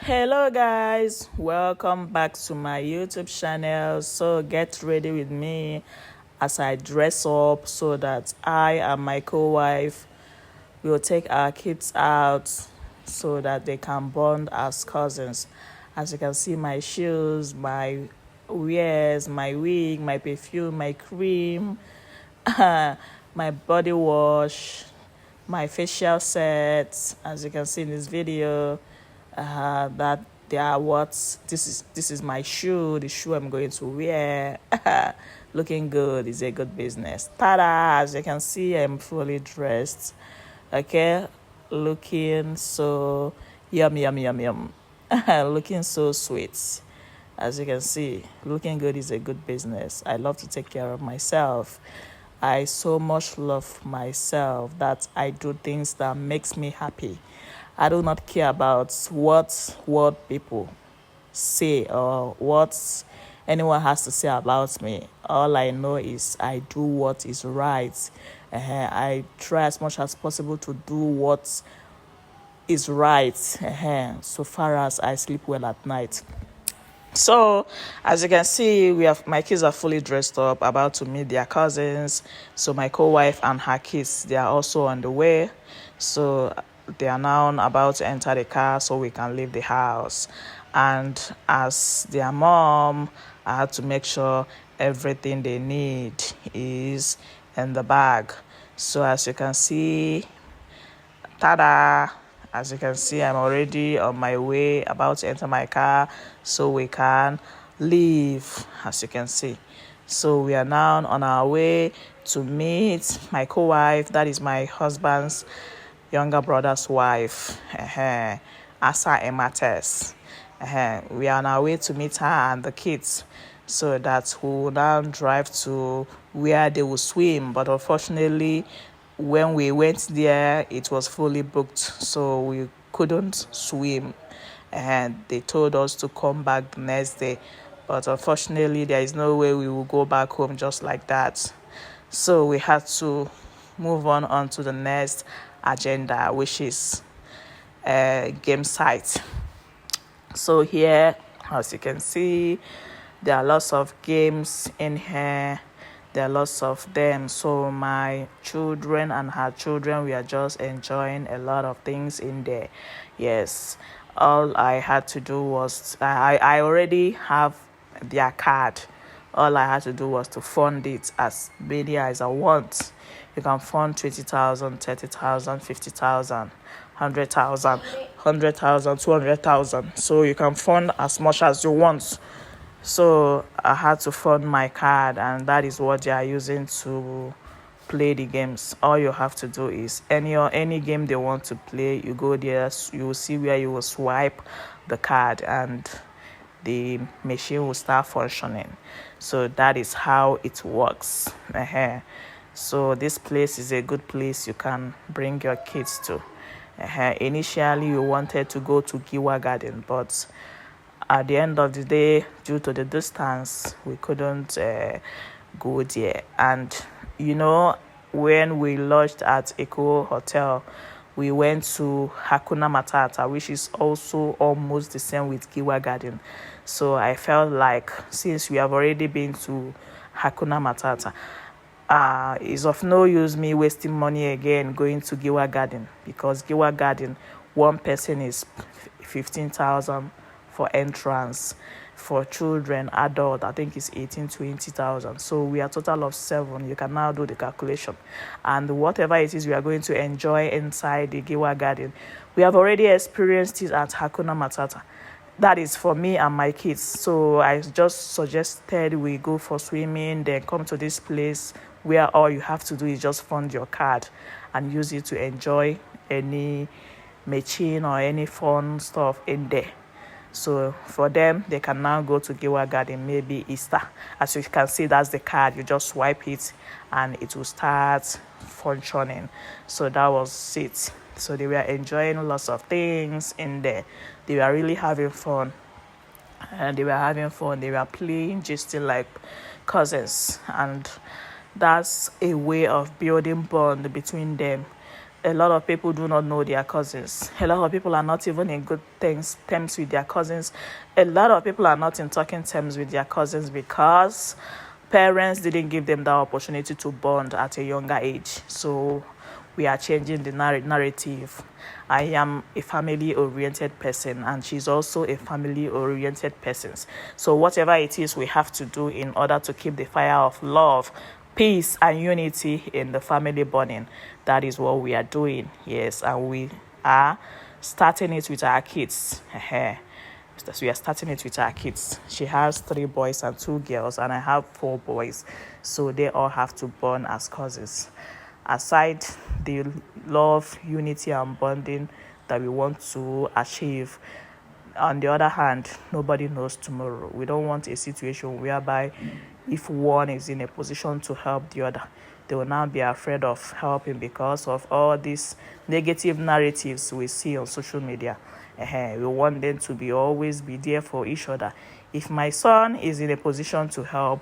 Hello guys, welcome back to my YouTube channel. So get ready with me as I dress up so that I and my co-wife will take our kids out so that they can bond as cousins. As you can see, my shoes, my wears, my wig, my perfume, my cream, my body wash, my facial sets. As you can see in this video, that they are what this is my shoe, the shoe I'm going to wear. Looking good is a good business. Ta-da! As you can see, I'm fully dressed. Okay, looking so yum yum yum yum. Looking so sweet. As you can see, looking good is a good business. I love to take care of myself. I so much love myself that I do things that makes me happy. I do not care about what people say or what anyone has to say about me. All I know is I do what is right. I try as much as possible to do what is right, so far as I sleep well at night. So, as you can see, my kids are fully dressed up, about to meet their cousins. So my co-wife and her kids, they are also on the way. So they are now about to enter the car so we can leave the house. And as their mom, I had to make sure everything they need is in the bag. So as you can see, ta-da! As you can see, I'm already on my way, about to enter my car so we can leave, as you can see. So we are now on our way to meet my co-wife, that is my husband's younger brother's wife, Asa Emates. We are on our way to meet her and the kids so that we will now drive to where they will swim. But unfortunately, when we went there, it was fully booked, so we couldn't swim. And they told us to come back the next day. But unfortunately, there is no way we will go back home just like that. So we had to move on to the next agenda, which is game site. So here, as you can see, there are lots of games in here. There are lots of them. So my children and her children, we are just enjoying a lot of things in there. Yes, all I had to do was, I already have their card. All I had to do was to fund it as many as I want. You can fund 20,000, 30,000, 50,000, 100,000, 100,000, 200,000. So you can fund as much as you want. So I had to fund my card, and that is what they are using to play the games. All you have to do is any game they want to play, you go there, you will see where you will swipe the card and the machine will start functioning. So that is how it works. So this place is a good place you can bring your kids to. Initially, we wanted to go to Giwa Garden, but at the end of the day, due to the distance, we couldn't go there. And when we lodged at Eco Hotel, we went to Hakuna Matata, which is also almost the same with Giwa Garden. So I felt like, since we have already been to Hakuna Matata, it's of no use me wasting money again going to Giwa Garden, because Giwa Garden, one person is 15,000 for entrance. For children, adult, I think it's 20,000. So we are a total of 7. You can now do the calculation. And whatever it is we are going to enjoy inside the Giwa Garden, we have already experienced it at Hakuna Matata. That is for me and my kids. So I just suggested we go for swimming, then come to this place where all you have to do is just fund your card and use it to enjoy any machine or any fun stuff in there. So for them, they can now go to Giwa Garden, maybe Easter. As you can see, that's the card. You just swipe it and it will start functioning. So that was it. So they were enjoying lots of things in there. They were really having fun. And they were playing just like cousins. And that's a way of building bond between them. A lot of people do not know their cousins. A lot of people are not even in good terms with their cousins. A lot of people are not in talking terms with their cousins because parents didn't give them that opportunity to bond at a younger age. So we are changing the narrative. I am a family-oriented person, and she's also a family-oriented person. So whatever it is we have to do in order to keep the fire of love, peace, and unity in the family bonding, that is what we are doing. Yes, and we are starting it with our kids. So we are starting it with our kids. She has 3 boys and 2 girls, and I have 4 boys. So they all have to bond as cousins. Aside the love, unity, and bonding that we want to achieve, on the other hand, nobody knows tomorrow. We don't want a situation whereby if one is in a position to help the other, they will now be afraid of helping because of all these negative narratives we see on social media. We want them to always be there for each other. If my son is in a position to help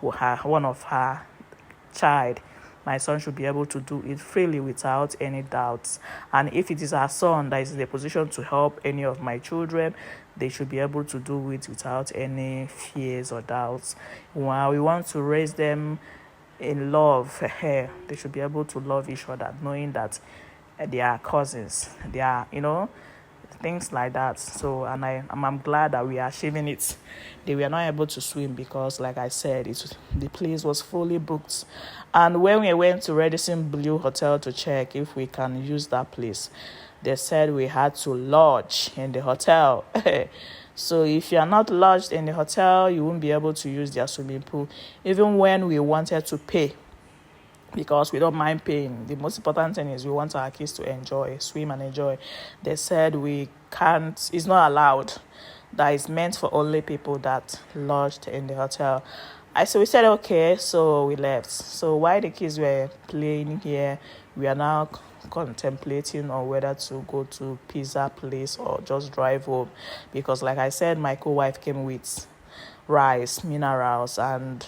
one of her child, my son should be able to do it freely without any doubts. And if it is our son that is in a position to help any of my children, they should be able to do it without any fears or doubts. While we want to raise them in love, they should be able to love each other, knowing that they are cousins. They are, things like that. So, and I'm glad that we are achieving it. They were not able to swim because, like I said, the place was fully booked. And when we went to Radisson Blue Hotel to check if we can use that place, they said we had to lodge in the hotel. So if you are not lodged in the hotel, you won't be able to use their swimming pool. Even when we wanted to pay, because we don't mind paying. The most important thing is we want our kids to swim and enjoy. They said we can't, it's not allowed. That is meant for only people that lodged in the hotel. So we said, okay, so we left. So while the kids were playing here, we are now contemplating on whether to go to pizza place or just drive home. Because like I said, my co-wife came with rice, minerals, and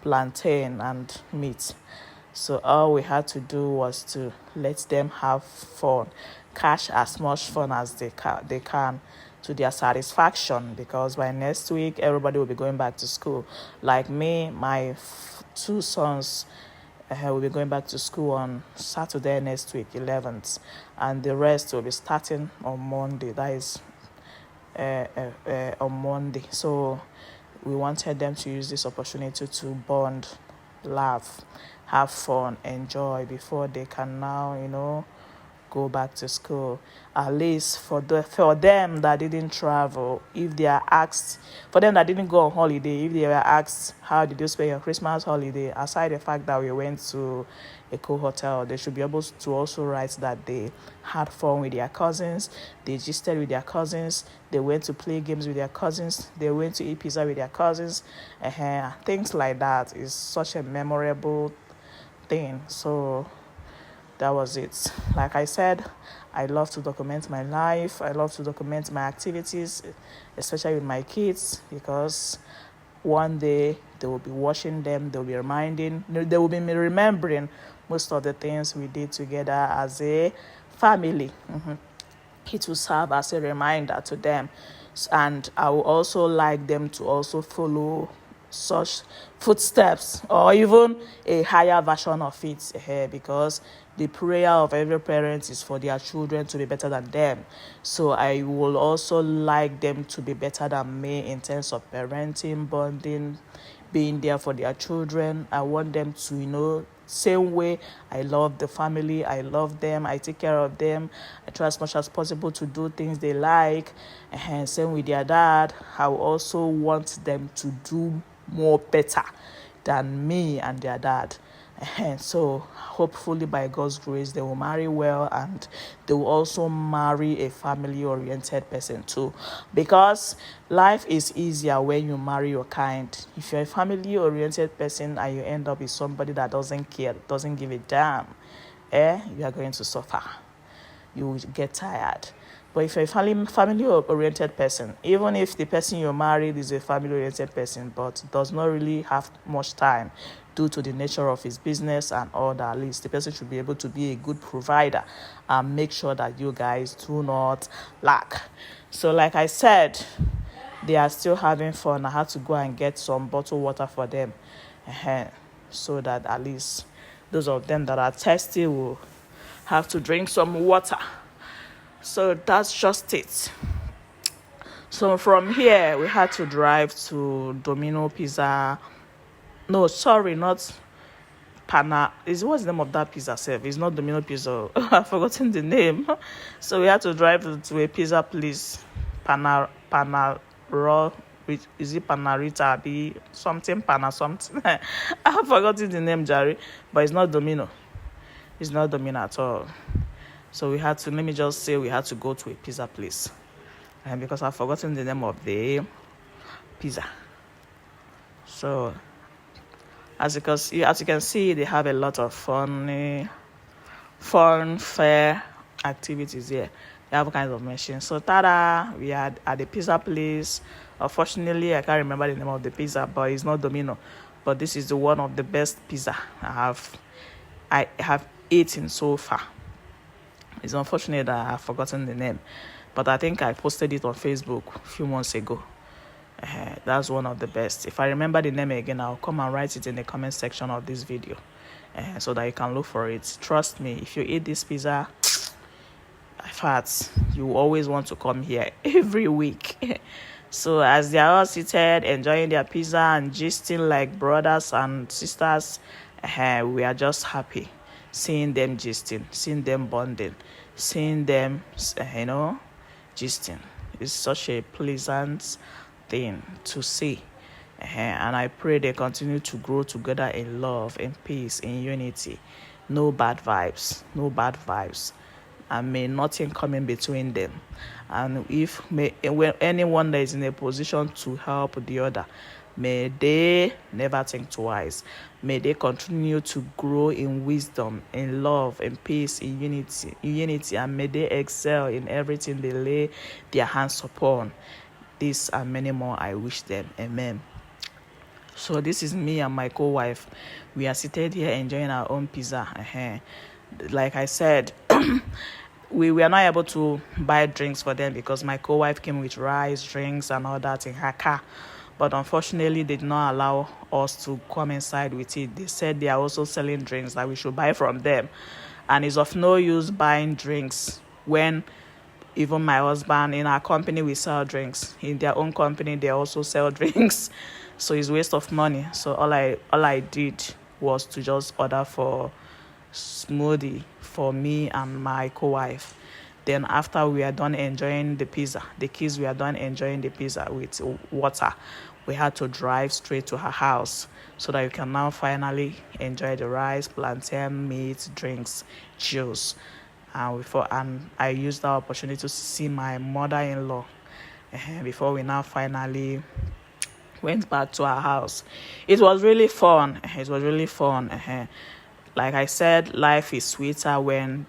plantain and meat. So all we had to do was to let them have fun, catch as much fun as they can to their satisfaction, because by next week, everybody will be going back to school. Like me, my 2 sons will be going back to school on Saturday next week, 11th, and the rest will be starting on Monday. That is on Monday. So we wanted them to use this opportunity to bond, laugh, have fun, enjoy before they can now, go back to school. At least for them that didn't travel, if they are asked, for them that didn't go on holiday, if they were asked, how did you spend your Christmas holiday? Aside the fact that we went to a cool hotel, they should be able to also write that they had fun with their cousins, they gisted with their cousins, they went to play games with their cousins, they went to eat pizza with their cousins. Things like that is such a memorable thing. So that was it. Like I said, I love to document my life. I love to document my activities, especially with my kids, because one day they will be watching them, they will be remembering most of the things we did together as a family. It will serve as a reminder to them. And I would also like them to also follow such footsteps, or even a higher version of it, because the prayer of every parent is for their children to be better than them. So I will also like them to be better than me in terms of parenting, bonding, being there for their children. I want them to, same way I love the family, I love them, I take care of them, I try as much as possible to do things they like. And same with their dad, I will also want them to do more better than me and their dad. And so hopefully by God's grace they will marry well, and they will also marry a family-oriented person too, because life is easier when you marry your kind. If you're a family-oriented person and you end up with somebody that doesn't care, doesn't give a damn, you are going to suffer. You will get tired. But if you're a family-oriented person, even if the person you're married is a family-oriented person but does not really have much time due to the nature of his business and all that. At least the person should be able to be a good provider and make sure that you guys do not lack. So like I said, they are still having fun. I had to go and get some bottled water for them, so that at least those of them that are thirsty will have to drink some water. So that's just it. So from here, we had to drive to Domino Pizza. No, sorry, not Pana. What's the name of that pizza self? It's not Domino Pizza. I've forgotten the name. So we had to drive to a pizza place. Raw. Is it Panarita? Be something Pana something. I've forgotten the name, Jerry. But it's not Domino. It's not Domino at all. So we had to, let me just say, we had to go to a pizza place. And because I've forgotten the name of the pizza. So as you can see, they have a lot of fun fair activities here. They have kinds of machines. So tada, we are at the pizza place. Unfortunately, I can't remember the name of the pizza, but it's not Domino. But this is one of the best pizza I have eaten so far. It's unfortunate that I have forgotten the name, but I think I posted it on Facebook a few months ago. That's one of the best. If I remember the name again, I'll come and write it in the comment section of this video, so that you can look for it. Trust me, if you eat this pizza, in fact, you always want to come here every week. So as they are all seated, enjoying their pizza and gisting like brothers and sisters, we are just happy seeing them gisting, seeing them bonding, seeing them, gisting. It's such a pleasant thing to see. And I pray they continue to grow together in love, in peace, in unity. No bad vibes, and may nothing come in between them. And when anyone that is in a position to help the other, may they never think twice. May they continue to grow in wisdom, in love, in peace, in unity, and may they excel in everything they lay their hands upon. This and many more I wish them. Amen. So this is me and my co-wife. We are seated here enjoying our own pizza. Like I said, we were not able to buy drinks for them because my co-wife came with rice, drinks, and all that in her car. But unfortunately, they did not allow us to come inside with it. They said they are also selling drinks that we should buy from them. And it's of no use buying drinks when even my husband, in our company, we sell drinks. In their own company, they also sell drinks. So it's waste of money. So all I did was to just order for smoothie for me and my co-wife. Then after we are done enjoying the pizza, the kids were done enjoying the pizza with water, we had to drive straight to her house so that you can now finally enjoy the rice, plantain, meat, drinks, juice. And I used that opportunity to see my mother-in-law before we now finally went back to our house. It was really fun. Like I said, life is sweeter when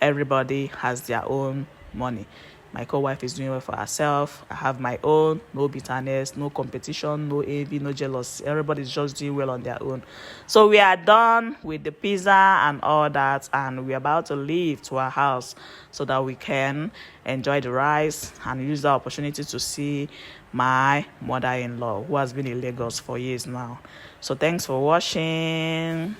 everybody has their own money. My co-wife is doing well for herself. I have my own. No bitterness, no competition, no envy, no jealousy. Everybody's just doing well on their own. So we are done with the pizza and all that, and we're about to leave to our house so that we can enjoy the rice and use the opportunity to see my mother-in-law, who has been in Lagos for years now. So thanks for watching.